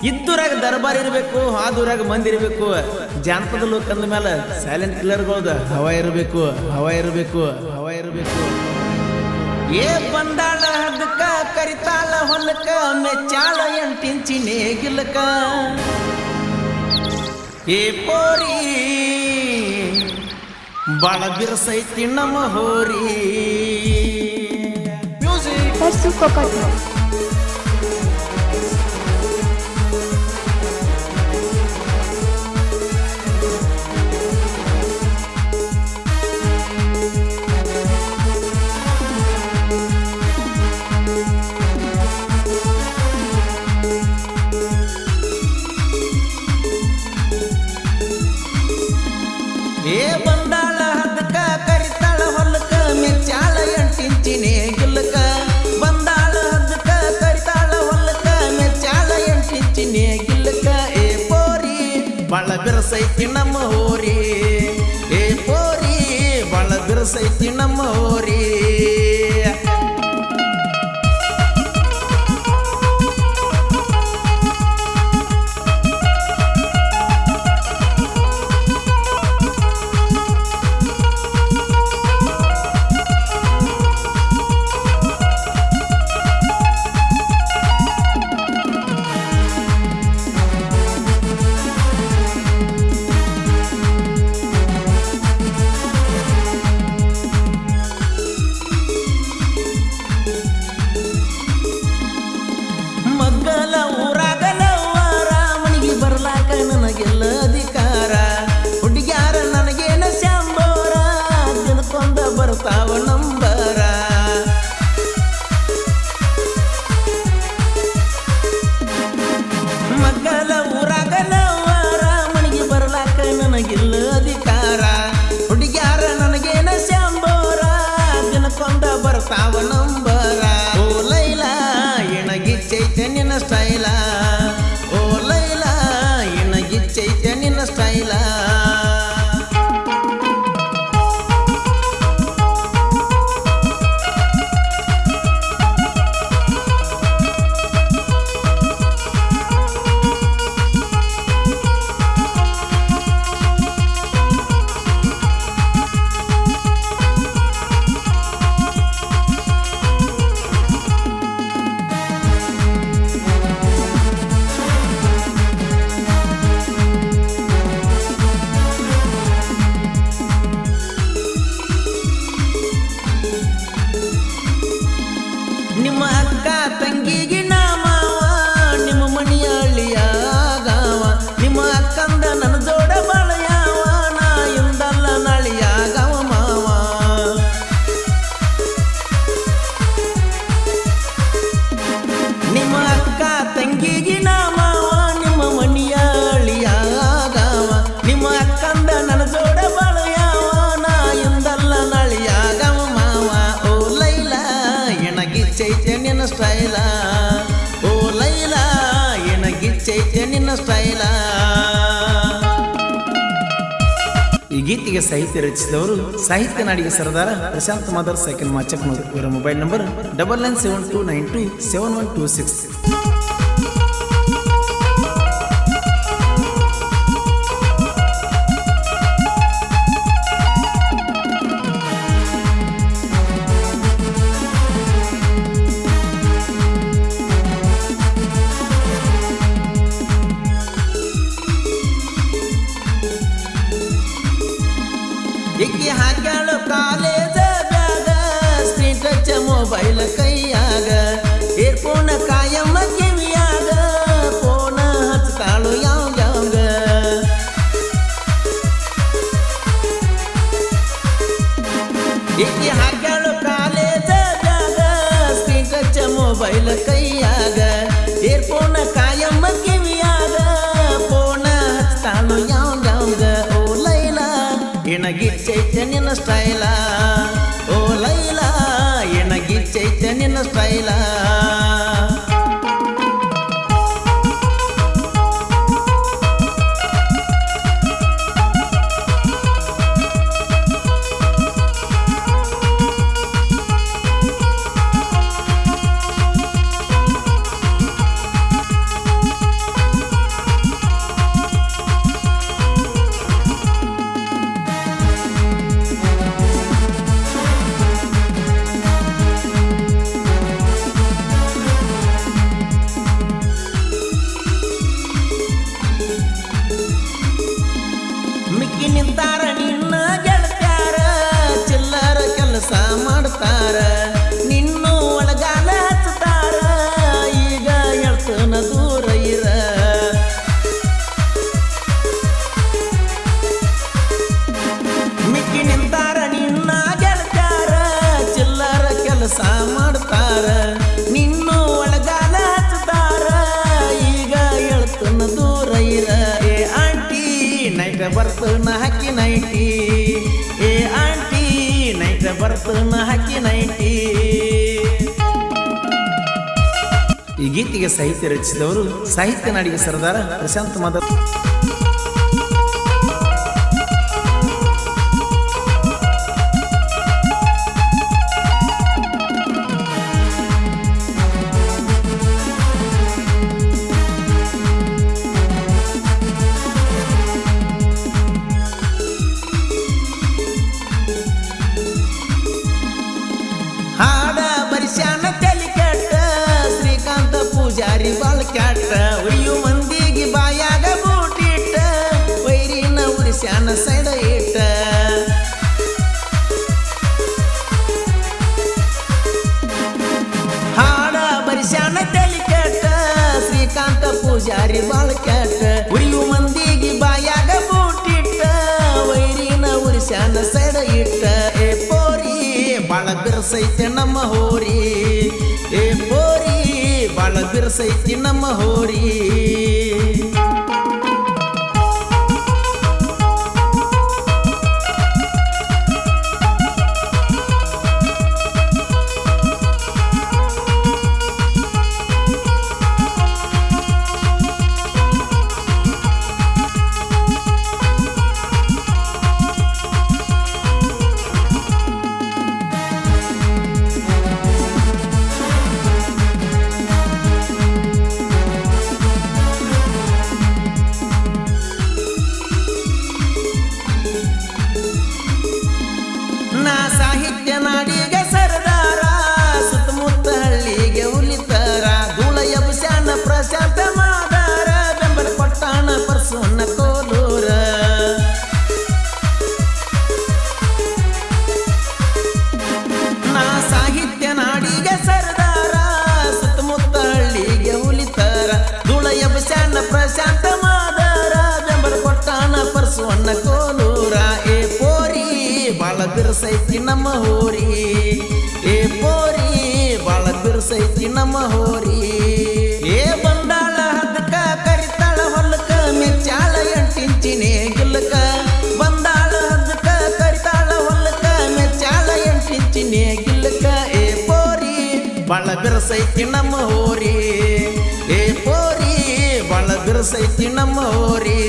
ಇದ್ದೂರಾಗ ದರ್ಬಾರ್ ಇರಬೇಕು, ಹಾದೂರಾಗ ಮಂದಿ ಇರಬೇಕು. ಜಾನಪದ ಲೋಕ ಅಂದ ಮೇಲೆ ಸೈಲೆಂಟ್ ಕಿಲ್ಲರ್ಗಳದ ಹವಾ ಇರಬೇಕು, ಹವಾ ಇರಬೇಕು, ಹವಾ ಇರಬೇಕು. ಏ ಬಂದಾಳ ಹದಕ್ಕ ಕರಿತಾಳ ಹೊಲಕ್ಕ ಮೆಚ್ಚಾಳ 8 ಇಂಚಿ ನೇಗಿಲಕ. ಏ ಪೋರಿ ಬಾಳ ಬಿರ್ಸೈತಿ ನಮ್ಮ ಹೋರಿ. ಏ ಬಂದಾಳ ಹದಕ್ಕ ಕರಿತಾಳ ಹೊಲಕ್ಕ ಮೆಚ್ಚಾಳ 8 ಇಂಚಿ ನೇಗಿಲಕ. ಬಂದಾಳ ಹದಕ್ಕ ಕರಿತಾಳ ಹೊಲಕ್ಕ ಮೆಚ್ಚಾಳ 8 ಇಂಚಿ ನೇಗಿಲಕ. ಏ ಪೋರಿ ಬಾಳ ಬಿರ್ಸೈತಿ ನಮ್ಮ ಹೋರಿ. ಏ ಪೋರಿ ಬಾಳ ಬಿರ್ಸೈತಿ ನಮ್ಮ ಹೋರಿ. ಮಗ್ಗಲ ಊರಾಗಲವ್ವಾರ ಮನಿಗೆ ಬರ್ಲಾಕ ನನಗೆಲ್ಲ ಅಧಿಕಾರ. ಹುಡುಗ್ಯಾರ ನನಗೇನ ಶಾಂಬೋರ ದಿನಕ್ಕೊಂದ ಬರ್ತಾವ ನಂಬರ. ಮಗ್ಗಲ ಊರಾಗಲವ್ವಾರ ಮನಿಗೆ ಬರ್ಲಾಕ ನನಗೆಲ್ಲ ಅಧಿಕಾರ. ಹುಡುಗ್ಯಾರ ನನಗೇನ ಶಾಂಬೋರ ದಿನಕ್ಕೊಂದ ಬರ್ತಾವ ನಂಬರ. ಓ ಲೈಲಾ ಎಣಗಿಚ್ಚೈತೆ ನಿನ್ನ ಸ್ಟೈಲ. ಓ ಲೈಲಾ ಎಣಗಿಚ್ಚೈತೆ ನಿನ್ನ ಸ್ಟೈಲ. ನಿಮ್ಮ ಅಕ್ಕ ತಂಗಿಗೆ ನಾಮವ ನಿಮ್ಮ ಮನೆಯ ಹಳ್ಳಿಯ ಗಾವ. ನಿಮ್ಮ ಅಕ್ಕಂದ ನನ್ನ ಜೋಡ ಬಾಳಯಾವ ನಾ ಇಂದಲ್ಲ ನಾಳಿಯ ಗಾವ ಮಾವ. ನಿಮ್ಮ ಅಕ್ಕ ತಂಗಿಗೆ ನಾಮವ ನಿಮ್ಮ ಮನೆಯ ಹಳ್ಳಿಯ ಗಾವ. ನಿಮ್ಮ ಅಕ್ಕಂದ ನನ್ನ ಜೋಡ ಬಾಳಯಾವ ನಾ ಇಂದಲ್ಲ ನಾಳಿಯ ಗಾವ ಮಾವ. ಓ ಲೈಲಾ ಎಣಗಿಚ್ಚೈತೆ ನಿನ್ನ ಸ್ಟೈಲ. ಓ ಲೈಲಾ ಎಣಗಿಚ್ಚೈತೆ ನಿನ್ನ ಸ್ಟೈಲ. ಈ ಗೀತೆಗೆ ಸಾಹಿತ್ಯ ರಚಿಸಿದವರು ಸಾಹಿತ್ಯ ನಾಡಿಗೆ ಸರದಾರ ಪ್ರಶಾಂತ್ ಮಾದರ್ ಸೈಕಲ್ ಮಾಚಕ್ನವರು. ಇವರ ಮೊಬೈಲ್ ನಂಬರ್ 9972927126. ಇಕ್ಕಿ ಹಾಕ್ಯಾಳು ಕಾಲೇಜ ಬ್ಯಾಗ ಸ್ಕ್ರೀನ್ ಟಚ್ ಮೊಬೈಲ್ ಕೈಯಾಗ. ಏರ್ಫೋನ್ ಕಾಯಮ್ಮ ಕಿವಿಯಾಗ ಫೋನ ಹಚ್ತಾಳು ಯಾವ್ಯಾವಾಗ. ಇಕ್ಕಿ ಹಾಕ್ಯಾಳು ಕಾಲೇಜ ಬ್ಯಾಗ ಸ್ಕ್ರೀನ್ ಟಚ್ ಮೊಬೈಲ್ ಕೈಯಾಗ. ಏರ್ಫೋನ್ ಕಾಯಮ್ಮ ಕಿವಿಯಾಗ ಫೋನ ಹಚ್ತಾಳು ಯಾವ್ಯಾವಾಗ. ಓ ಲೈಲಾ ಎಣಗಿಚ್ಚೈತೆ ನಿನ್ನ ಸ್ಟೈಲ. ಓ ಲೈಲಾ ಎಣಗಿಚ್ಚೈತೆ ನಿನ್ನ ಸ್ಟೈಲ. ಬರ್ತನ ಹಾಕಿ ನೈಟಿ ಏ ಆಂಟಿ ನೈಟ್ ಬರ್ತನ ಹಾಕಿ ನೈಟಿ. ಈ ಗೀತೆಗೆ ಸಾಹಿತ್ಯ ರಚಿಸಿದವರು ಸಾಹಿತ್ಯ ನಾಡಿಗೆ ಸರದಾರ ಪ್ರಶಾಂತ್ ಮಾಧವ್. ಹಾಡ ಬರಿಸ್ಯಾನ ತಲಿ ಕೆಟ್ಟ ಶ್ರೀಕಾಂತ ಪೂಜಾರಿ ಬಾಳ್ ಕ್ಯಾಟ ಒಯ್ಯು ಮಂದಿಗೆ ಬಾಯಾಗ ಬೂಟಿಟ್ಟ ವೈರಿನ ಉರಿಸ್ಯಾನ ಸೈಡ ಇಟ್ಟ. ಹಾಡ ಬರಿಸ್ಯಾನ ತಲಿ ಕೆಟ್ಟ ಶ್ರೀಕಾಂತ ಪೂಜಾರಿ ಬಾಳ್ ಕ್ಯಾಟ ಒಯ್ಯು ಮಂದಿಗೆ ಬಾಯಾಗ ಬೂಟಿಟ್ಟ ವೈರಿನ ಉರಿಸ್ಯಾನ ಸೈಡ ಇಟ್ಟ. ಏ ಪೋರಿ ಬಾಳ ಬಿರ್ಸೈತೆ ನಮ್ಮ ಹೋರಿ ಏ ಪೋರಿ ಬಾಳ ಬಿರ್ಸೈತಿ ನಮ್ಮ ಹೋರಿ. ನಾ ಸಾಹಿತ್ಯ ನಾಡಿಗೆ ಸರದಾರ ಸುತ್ತಮುತ್ತ ಹಳ್ಳಿಗೆ ಉಲಿತಾರ ಧೂಳ ಎಬ್ಸ್ಯಾನ ಪ್ರಶಾಂತ ಮಾದಾರ ಬೆಂಬಲ ಪಟ್ಟಾಣ ಪರ್ಸೋನ ಕೋಲೂರ. ನಾ ಸಾಹಿತ್ಯ ನಾಡಿಗೆ ಸರದಾರ ಸುತ್ತಮುತ್ತ ಹಳ್ಳಿಗೆ ಉಲಿತಾರ ಧೂಳ ಎಬ್ಸ್ಯಾನ ಪ್ರಶಾಂತ ಮಾದಾರ ಬೆಂಬಲ ಪಟ್ಟಾಣ ಪರ್ಸೋನ ಕೋಲೂರ. ಏ ಪೋರಿ ಬಾಳ ಬಿರ್ಸೈತಿ ನಮ್ಮ ಹೋರಿ ಏ ಪೋರಿ ಬಾಳ ಬಿರ್ಸೈತಿ ನಮ್ಮ ಹೋರಿ. ಏ ಬಂದಾಳ ಹದಕ ಕರಿತಾಳ ಹೊಲಕ ಮೆಚ್ಚಾಳ 8 ಇಂಚಿನೇ ಗಿಲ್ಲಕ ಬಂದಾಳ ಹದಕ ಕರಿತಾಳ ಹೊಲಕ ಮೆಚ್ಚಾಳ 8 ಇಂಚಿನೇ ಗಿಲ್ಲಕ. ಏ ಪೋರಿ ಬಾಳ ಬಿರ್ಸೈತಿ ನಮ್ಮ ಹೋರಿ ಏ ಪೋರಿ ಬಾಳ ಬಿರ್ಸೈತಿ ನಮ್ಮ ಹೋರಿ.